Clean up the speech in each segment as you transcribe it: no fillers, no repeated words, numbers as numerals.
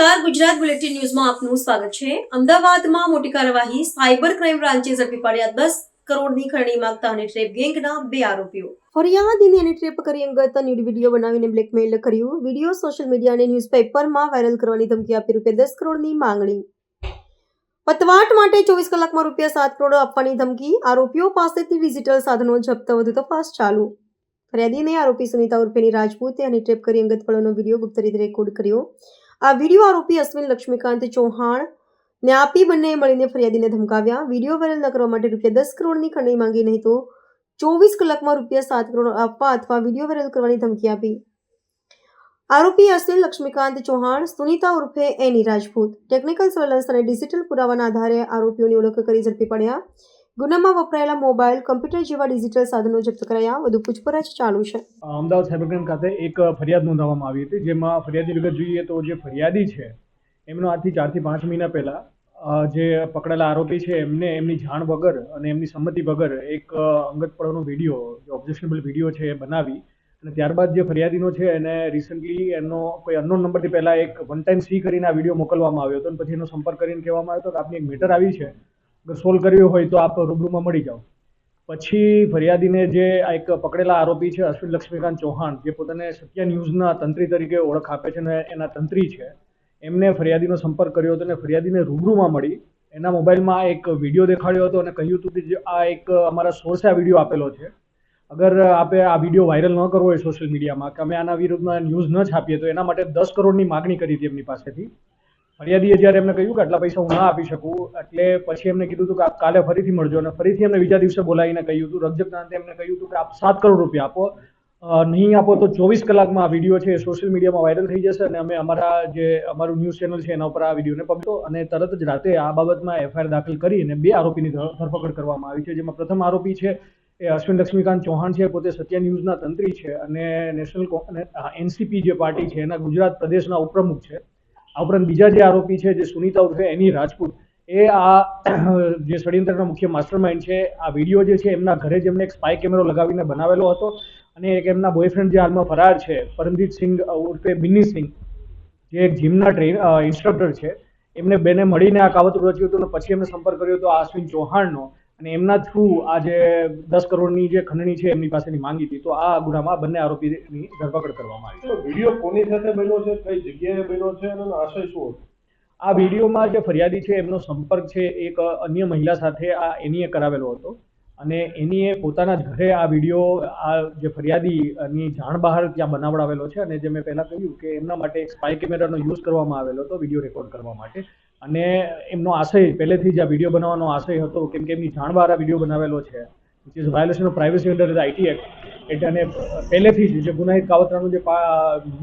નમસ્કાર, ગુજરાત બુલેટિન ન્યૂઝમાં આપનું સ્વાગત છે। અમદાવાદમાં મોટી કાર્યવાહી, સાયબર ક્રાઇમ બ્રાન્ચે ઝડપી પાડ્યા 10 કરોડની ખરણી માંગતા હની ટ્રેપ ગેંગના 2 આરોપીઓ। ફરિયાદીને હની ટ્રેપ કરી અંગત ન્યૂડ વિડીયો બનાવીને બ્લેકમેલ કર્યું। વિડીયો સોશિયલ મીડિયા અને ન્યૂઝપેપરમાં વાયરલ કરવાની ધમકી આપી રૂપિયા 10 કરોડની માંગણી। પતવાટ માટે 24 કલાકમાં રૂપિયા 7 કરોડ આપવાની ધમકી। આરોપીઓ પાસેથી ડિજિટલ સાધનો જપ્ત, વધુ તપાસ ચાલુ। ફરિયાદીને આરોપી સુનિતા ઉર્ફેની રાજપૂતે હની ટ્રેપ કરી અંગત પળોનો વિડીયો ગુપ્ત રીતે રેકોર્ડ કર્યો। આ વિડીયો આરોપી અશ્વિન લક્ષ્મીકાંત ચૌહાણને આપી બંનેએ મળીને ફરિયાદીને ધમકાવ્યા। વિડીયો વાયરલ ન કરવા માટે રૂપિયા 10 કરોડની ખંડણી માંગી, નહીં તો 24 કલાકમાં રૂપિયા 7 કરોડ આપવા અથવા વિડીયો વાયરલ કરવાની ધમકી આપી। આરોપી અશ્વિન લક્ષ્મીકાંત ચૌહાણ, સુનિતા ઉર્ફે એની રાજપૂત ટેકનિકલ સર્વેલન્સ અને ડિજિટલ પુરાવાના આધારે આરોપીઓની ઓળખ કરી ઝડપી પડ્યા। ગુનામાં વપરાયેલા મોબાઈલ, કમ્પ્યુટર જેવા ડિજિટલ સાધનો જપ્ત કરાયા। વધુ પૂછપરછ ચાલુ છે। અમદાવાદ સાયબર ક્રાઇમ ખાતે એક ફરિયાદ નોંધાવવામાં આવી હતી, જેમાં ફરિયાદી વિગત જોઈએ તો જે ફરિયાદી છે એમનો આજથી 4 થી 5 મહિના પહેલા જે પકડાયેલા આરોપી છે એમને એમની જાણ વગર અને એમની સંમતિ વગર એક અંગત પળોનો વિડીયો, જે ઓબ્જેક્શનેબલ વિડીયો છે એ બનાવી અને ત્યારબાદ જે ફરિયાદીનો છે એને રિસન્ટલી એમનો કોઈ અનનોન નંબરથી પહેલાં એક વન ટાઈમ સી કરીને આ વિડીયો મોકલવામાં આવ્યો હતો અને પછી એનો સંપર્ક કરીને કહેવામાં આવ્યો હતો કે આપની એક મેટર આવી છે, અગર સોલ્વ કરવી હોય તો આપ રૂબરૂમાં મળી જાઓ। પછી ફરિયાદીને જે આ એક પકડેલા આરોપી છે અશ્વિન લક્ષ્મીકાંત ચૌહાણ, જે પોતાને સત્ય ન્યૂઝના તંત્રી તરીકે ઓળખ આપે છે અને એના તંત્રી છે, એમને ફરિયાદીનો સંપર્ક કર્યો હતો અને ફરિયાદીને રૂબરૂમાં મળી એના મોબાઈલમાં એક વિડીયો દેખાડ્યો હતો અને કહ્યું હતું કે આ એક અમારા સોર્સે આ વિડીયો આપેલો છે, અગર આપે આ વિડીયો વાયરલ ન કરવો હોય સોશિયલ મીડિયામાં, કે અમે આના વિરુદ્ધમાં ન્યૂઝ ન છાપીએ તો એના માટે 10 કરોડની માગણી કરી હતી એમની પાસેથી। ફરિયાદીએ જ્યારે એમને કહ્યું કે આટલા પૈસા હું ના આપી શકું, એટલે પછી એમને કીધું હતું કે આપ કાલે ફરીથી મળજો અને ફરીથી એમને બીજા દિવસે બોલાવીને કહ્યું હતું, રકજકના અંતે એમને કહ્યું હતું કે આપ 7 કરોડ રૂપિયા આપો, નહીં આપો તો 24 કલાકમાં આ વિડીયો છે એ સોશિયલ મીડિયામાં વાયરલ થઈ જશે અને અમે અમારું ન્યૂઝ ચેનલ છે એના ઉપર આ વિડીયોને પબ્લિશ, અને તરત જ રાતે આ બાબતમાં એફઆઈઆર દાખલ કરી અને 2 આરોપીની ધરપકડ કરવામાં આવી છે। જેમાં પ્રથમ આરોપી છે એ અશ્વિન લક્ષ્મીકાંત ચૌહાણ છે, પોતે સત્ય ન્યૂઝના તંત્રી છે અને નેશનલ એનસીપી જે પાર્ટી છે એના ગુજરાત પ્રદેશના ઉપપ્રમુખ છે। આ ઉપરાંત બીજા જે આરોપી છે જે સુનિતા ઉર્ફે એની રાજપૂત, એ આ જે ષડયંત્રના મુખ્ય માસ્ટરમાઇન્ડ છે। આ વિડીયો જે છે એમના ઘરે જ એમને એક સ્પાય કેમેરો લગાવીને બનાવેલો હતો અને એક એમના બોયફ્રેન્ડ જે હાલમાં ફરાર છે પરમજીત સિંઘ ઉર્ફે બિન્ની સિંઘ, જે એક જીમના ઇન્સ્ટ્રક્ટર છે, એમને બેને મળીને આ કાવતરું રચ્યું હતું અને પછી એમને સંપર્ક કર્યો હતો આ અશ્વિન ચૌહાણનો અને એમના થ્રુ આ જે 10 કરોડની જે ખંડણી છે એમની પાસેની માંગી હતી। તો આ ગુનામાં બંને આરોપીની ધરપકડ કરવામાં આવી છે। વિડીયો કોની સાથે બન્યો છે, કઈ જગ્યાએ બન્યો છે અને એનો આશય શું હતો? આ વિડીયોમાં જે ફરિયાદી છે એમનો સંપર્ક છે એક અન્ય મહિલા સાથે આ એનીએ કરાવેલો હતો અને એનીએ પોતાના જ ઘરે આ વિડીયો આ જે ફરિયાદીની જાણ બહાર ત્યાં બનાવડાવેલો છે અને જે મેં પહેલાં કહ્યું કે એમના માટે એક સ્પાય કેમેરાનો યુઝ કરવામાં આવેલો હતો વિડીયો રેકોર્ડ કરવા માટે। અને એમનો આશય પહેલેથી જ આ વિડીયો બનાવવાનો આશય હતો, કેમ કે એમની જાણ બહાર આ વિડીયો બનાવેલો છે, which is violation of privacy under the IT act, એટલે અને પહેલેથી જ જે ગુનાહિત કાવતરાનો જે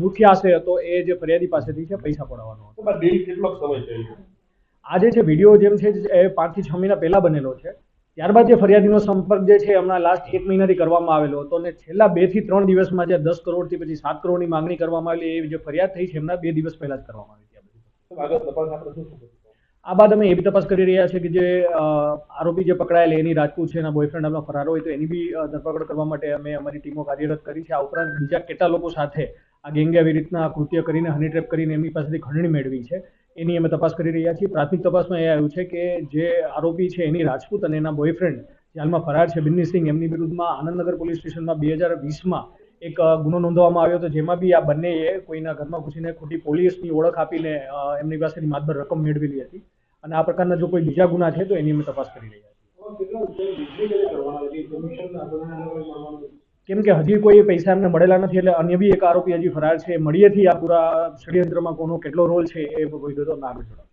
મુખ્ય આશય હતો એ જે ફરિયાદી પાસેથી છે પૈસા પડાવવાનો હતો। ડીલ કેટલો સમય થઈ છે? આ જે છે વિડીયો જેમ છે એ 5 થી 6 મહિના પહેલા બનેલો છે। ત્યારબાદ જે ફરિયાદીનો સંપર્ક જે છે હમણાં લાસ્ટ 1 મહિનાથી કરવામાં આવેલો હતો અને છેલ્લા 2 થી 3 દિવસમાં જે 10 કરોડથી પછી 7 કરોડની માંગણી કરવામાં આવેલી, એ જે ફરિયાદ થઈ છે એમના 2 દિવસ પહેલા જ કરવામાં આવી હતી। આગળ તપાસ આપણે શું કરીશું? આ બાદ અમે એવી તપાસ કરી રહ્યા છીએ કે જે આરોપી જે પકડાયેલ એની રાજપૂત છે, એના બોયફ્રેન્ડ હાલમાં ફરાર હોય તો એની બી ધરપકડ કરવા માટે અમે અમારી ટીમો કાર્યરત કરી છે। આ ઉપરાંત બીજા કેટલા લોકો સાથે આ ગેંગે આવી રીતના કૃત્ય કરીને હની ટ્રેપ કરીને એમની પાસેથી ખંડણી મેળવી છે એની અમે તપાસ કરી રહ્યા છીએ। પ્રાથમિક તપાસમાં એ આવ્યું છે કે જે આરોપી છે એની રાજપૂત અને એના બોયફ્રેન્ડ જે હાલમાં ફરાર છે બિન્ની સિંઘ, એમની વિરુદ્ધમાં આનંદનગર પોલીસ સ્ટેશનમાં 2020માં એક ગુનો નોંધવામાં આવ્યો હતો, જેમાં બી આ બંનેએ કોઈના ઘરમાં ઘૂસીને ખોટી પોલીસની ઓળખ આપીને એમની પાસેથી માતબર રકમ મેળવેલી હતી અને આ પ્રકારના જો કોઈ બીજા ગુના છે તો એની અમે તપાસ કરી રહ્યા છીએ। કેમ કે હજી કોઈ પૈસા એમને મળેલા નથી એટલે અન્ય બી એક આરોપી હજી ફરાર છે, મળીએથી આ પૂરા ષડયંત્રમાં કોનો કેટલો રોલ છે એ વિગતો આગળ જણાવ।